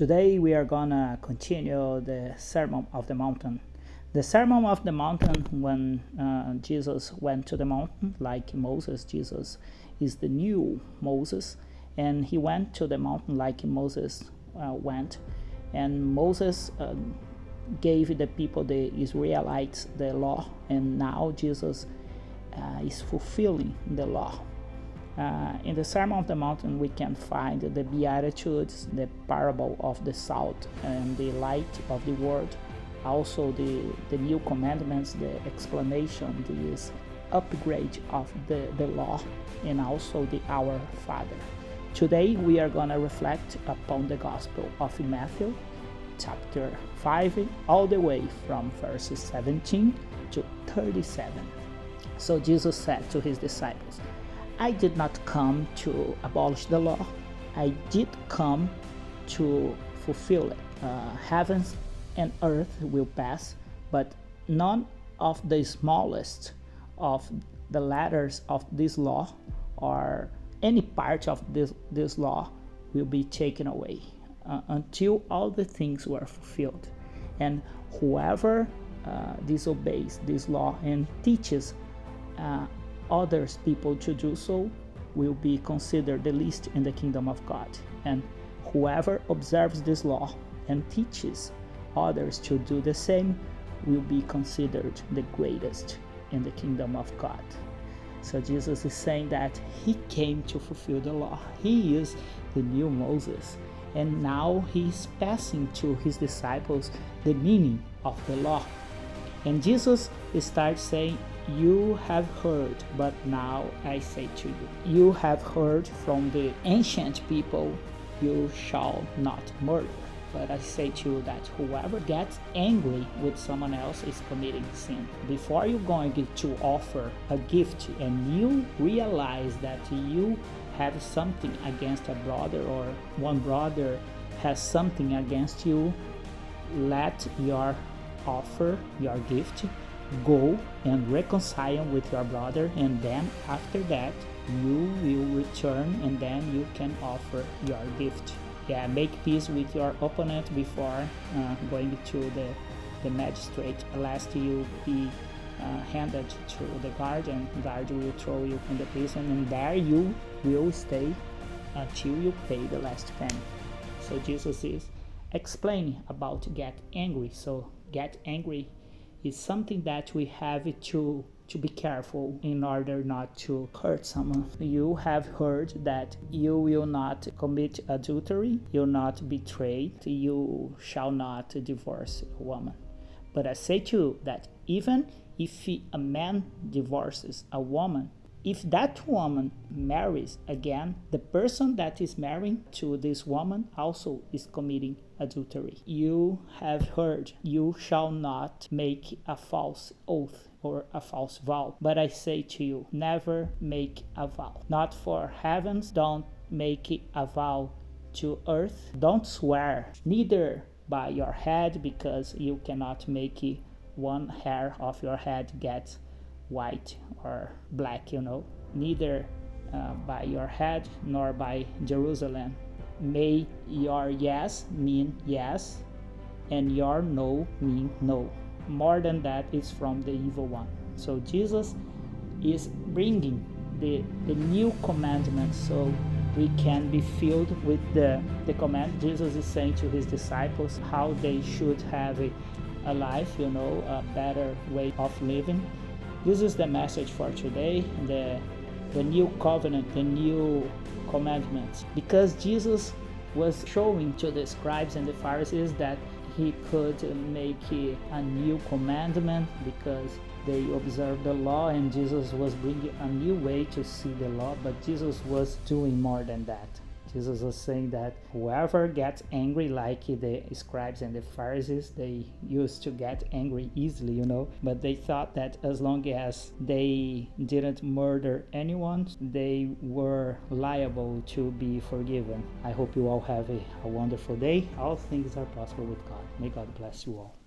Today we are gonna continue the Sermon of the Mountain. The Sermon of the Mountain, when Jesus went to the mountain, like Moses, Jesus is the new Moses, and he went to the mountain like Moses went, and Moses gave the people, the Israelites, the law, and now Jesus is fulfilling the law. In the Sermon of the Mountain, we can find the Beatitudes, the parable of the salt and the light of the world, also the new commandments, the explanation, this upgrade of the law, and also the Our Father. Today we are going to reflect upon the Gospel of Matthew, chapter 5, all the way from verses 17 to 37. So Jesus said to his disciples, I did not come to abolish the law. I did come to fulfill it. Heavens and earth will pass, but none of the smallest of the letters of this law or any part of this law will be taken away until all the things were fulfilled. And whoever disobeys this law and teaches others people to do so will be considered the least in the kingdom of God. And whoever observes this law and teaches others to do the same will be considered the greatest in the kingdom of God. So Jesus is saying that he came to fulfill the law. He is the new Moses. And now he's passing to his disciples the meaning of the law. And Jesus starts saying, you have heard, but now I say to you. You have heard from the ancient people, you shall not murder. But I say to you that whoever gets angry with someone else is committing sin. Before you're going to offer a gift and you realize that you have something against a brother or one brother has something against you, let your offer, your gift, go and reconcile with your brother, and then after that you will return and then you can offer your gift. Make peace with your opponent before going to the magistrate, lest you be handed to the guard, and guard will throw you in the prison, and there you will stay until you pay the last penny. So Jesus is explaining about get angry. So get angry is something that we have to be careful in order not to hurt someone. You have heard that you will not commit adultery, you will not betray, you shall not divorce a woman. But I say to you that even if a man divorces a woman, if that woman marries again, the person that is marrying to this woman also is committing adultery. You have heard, you shall not make a false oath or a false vow. But I say to you, never make a vow. Not for heavens, don't make a vow to earth. Don't swear, neither by your head, because you cannot make one hair of your head get white or black, neither by your head nor by Jerusalem. May your yes mean yes and your no mean no. More than that is from the evil one. So Jesus is bringing the new commandment so we can be filled with the command. Jesus is saying to his disciples how they should have a life, a better way of living. This is the message for today, the new covenant, the new commandments. Because Jesus was showing to the scribes and the Pharisees that he could make a new commandment because they observed the law, and Jesus was bringing a new way to see the law, but Jesus was doing more than that. Jesus was saying that whoever gets angry, like the scribes and the Pharisees, they used to get angry easily, but they thought that as long as they didn't murder anyone, they were liable to be forgiven. I hope you all have a wonderful day. All things are possible with God. May God bless you all.